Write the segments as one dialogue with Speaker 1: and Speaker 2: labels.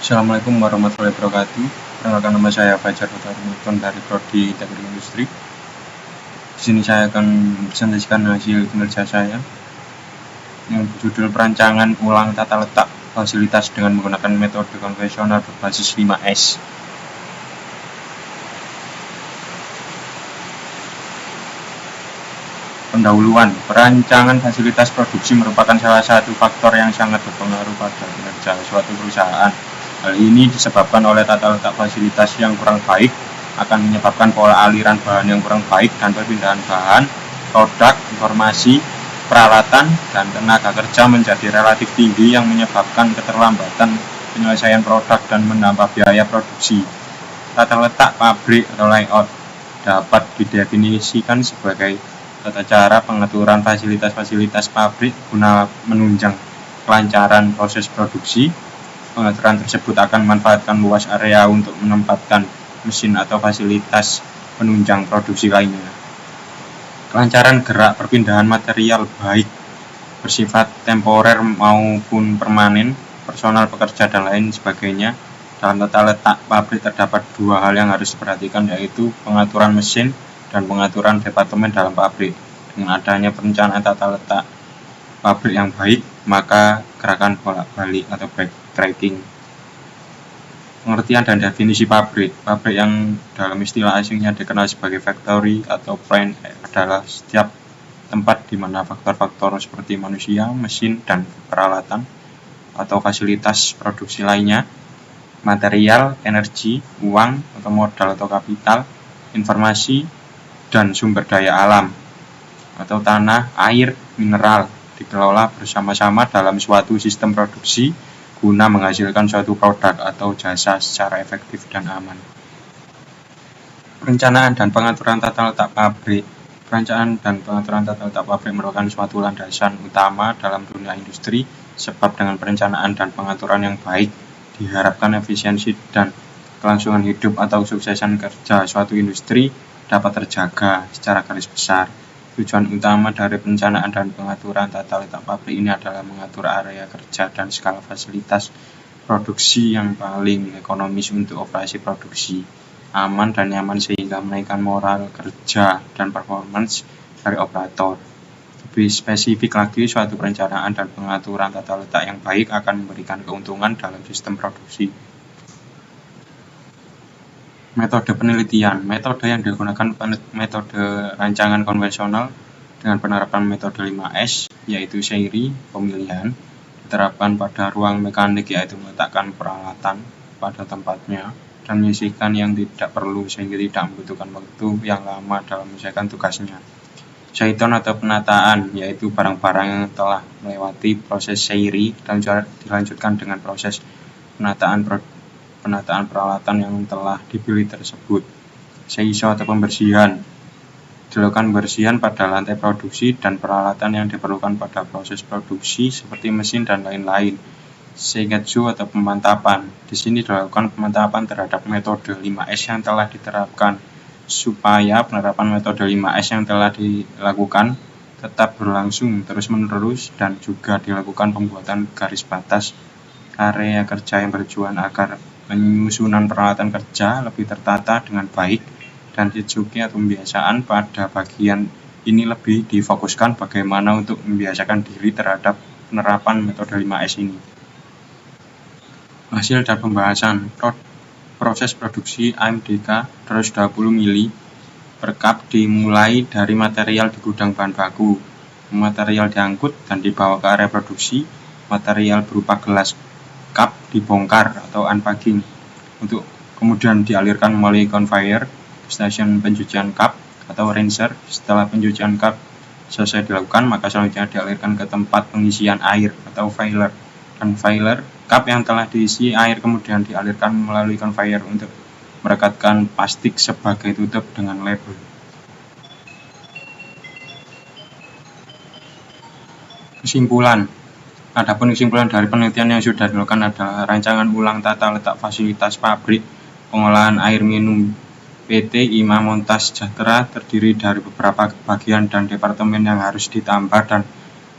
Speaker 1: Assalamualaikum warahmatullahi wabarakatuh. Perkenalkan, nama saya Fajar Putra Newton dari Prodi Teknik Industri. Di sini saya akan presentasikan hasil kinerja saya yang berjudul perancangan ulang tata letak fasilitas dengan menggunakan metode konvensional berbasis 5S. Pendahuluan, perancangan fasilitas produksi merupakan salah satu faktor yang sangat berpengaruh pada kinerja suatu perusahaan. Hal ini disebabkan oleh tata letak fasilitas yang kurang baik akan menyebabkan pola aliran bahan yang kurang baik dan perpindahan bahan, produk, informasi, peralatan, dan tenaga kerja menjadi relatif tinggi yang menyebabkan keterlambatan penyelesaian produk dan menambah biaya produksi. Tata letak pabrik atau layout dapat didefinisikan sebagai tata cara pengaturan fasilitas-fasilitas pabrik guna menunjang kelancaran proses produksi. Pengaturan tersebut akan memanfaatkan luas area untuk menempatkan mesin atau fasilitas penunjang produksi lainnya. Kelancaran gerak perpindahan material baik bersifat temporer maupun permanen, personal pekerja dan lain sebagainya. Dalam tata letak pabrik terdapat dua hal yang harus diperhatikan, yaitu pengaturan mesin dan pengaturan departemen dalam pabrik. Dengan adanya perencanaan tata letak pabrik yang baik, maka gerakan bolak-balik atau backtracking. Pengertian dan definisi pabrik. Pabrik yang dalam istilah asingnya dikenal sebagai factory atau plant adalah setiap tempat di mana faktor-faktor seperti manusia, mesin, dan peralatan atau fasilitas produksi lainnya, material, energi, uang atau modal atau kapital, informasi, dan sumber daya alam atau tanah, air, mineral dikelola bersama-sama dalam suatu sistem produksi guna menghasilkan suatu produk atau jasa secara efektif dan aman. Perencanaan dan pengaturan tata letak pabrik. Perencanaan dan pengaturan tata letak pabrik merupakan suatu landasan utama dalam dunia industri, sebab dengan perencanaan dan pengaturan yang baik diharapkan efisiensi dan kelangsungan hidup atau kesuksesan kerja suatu industri dapat terjaga secara garis besar. Tujuan utama dari perencanaan dan pengaturan tata letak pabrik ini adalah mengatur area kerja dan skala fasilitas produksi yang paling ekonomis untuk operasi produksi, aman dan nyaman sehingga menaikkan moral kerja dan performance dari operator. Lebih spesifik lagi, suatu perencanaan dan pengaturan tata letak yang baik akan memberikan keuntungan dalam sistem produksi. Metode penelitian. Metode yang digunakan metode rancangan konvensional dengan penerapan metode 5S, yaitu seri, pemilihan, diterapkan pada ruang mekanik, yaitu meletakkan peralatan pada tempatnya dan menyisihkan yang tidak perlu sehingga tidak membutuhkan waktu yang lama dalam menyelesaikan tugasnya. Shaiton atau penataan, yaitu barang-barang yang telah melewati proses seri dan dilanjutkan dengan proses penataan peralatan yang telah dipilih tersebut. Seiso atau pembersihan, dilakukan pembersihan pada lantai produksi dan peralatan yang diperlukan pada proses produksi seperti mesin dan lain-lain. Seigetsu atau pemantapan, di sini dilakukan pemantapan terhadap metode 5S yang telah diterapkan supaya penerapan metode 5S yang telah dilakukan tetap berlangsung terus-menerus, dan juga dilakukan pembuatan garis batas area kerja yang bertujuan agar penyusunan peralatan kerja lebih tertata dengan baik, dan Shitsuki atau pembiasaan pada bagian ini lebih difokuskan bagaimana untuk membiasakan diri terhadap penerapan metode 5S ini. Hasil dan pembahasan. Proses produksi AMDK 220 mili per cup dimulai dari material di gudang bahan baku. Material diangkut dan dibawa ke area produksi. Material berupa gelas cup dibongkar atau unpacking untuk kemudian dialirkan melalui conveyor ke stasiun pencucian cup atau rinser. Setelah pencucian cup selesai dilakukan, maka selanjutnya dialirkan ke tempat pengisian air atau filler, dan filler cup yang telah diisi air kemudian dialirkan melalui conveyor untuk merekatkan plastik sebagai tutup dengan label. Kesimpulan. Adapun kesimpulan dari penelitian yang sudah dilakukan adalah rancangan ulang tata letak fasilitas pabrik pengolahan air minum PT IMA Montas Sejahtera terdiri dari beberapa bagian dan departemen yang harus ditambah dan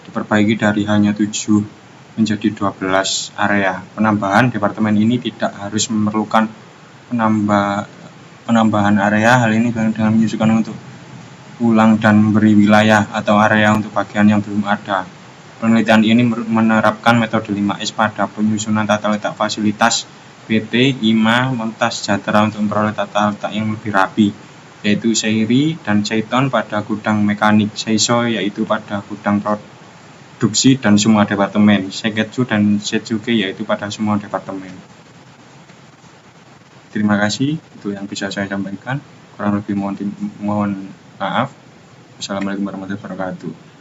Speaker 1: diperbaiki dari hanya 7 menjadi 12 area. Penambahan departemen ini tidak harus memerlukan penambahan area. Hal ini dengan menyusulkan untuk ulang dan memberi wilayah atau area untuk bagian yang belum ada. Penelitian ini menerapkan metode 5S pada penyusunan tata letak fasilitas PT IMA Monta Sejahtera untuk memperoleh tata letak yang lebih rapi, yaitu Seiri dan Seiton pada gudang mekanik, Seiso yaitu pada gudang produksi dan semua departemen, Seketsu dan Setsuke yaitu pada semua departemen. Terima kasih, itu yang bisa saya sampaikan. Kurang lebih mohon maaf. Wassalamualaikum warahmatullahi wabarakatuh.